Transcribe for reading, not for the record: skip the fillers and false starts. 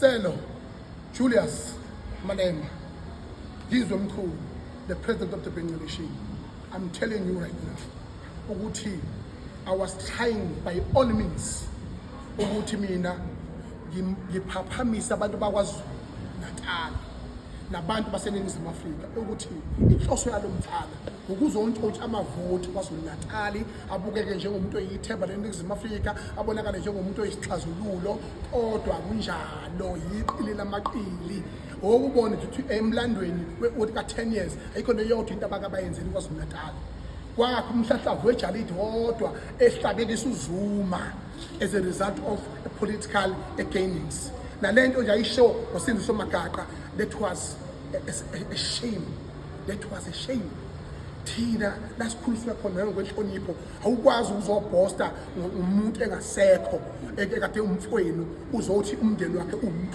Selo, Julius Malema, Ngizwe, the president of the Bangladesh. I'm telling you right now, uthi, I was trying by all means, ukuthi mina ngiphaphamisa abantu bakwaZulu Natal nabantu baseNingizimu Afrika ukuthi inhloso yalo mthala ukuzontshontsha amavoti kwaZulu Natal abukeke njengomuntu oyithemba leNingizimu Afrika abonakala njengomuntu oyisixazululo kodwa kunjalo yiqili lamaqili okubona ukuthi emlandweni we-odi ka-10 years ayikho neyodwa into abakabayenzeli kwaZulu Natal kwakho umhlahlavu wejalidi wodwa ehlabekisa uZuma as a result of political gainings. Nalento nje ayisho ngoSindiso Magaqa, that was a shame. That was a shame. Thina lasikhulunywa khona ngokwenhlonipho awukwazi ukuzobhosta umuntu engasekho ekade umfowenu uzothi umndeni wakhe umuntu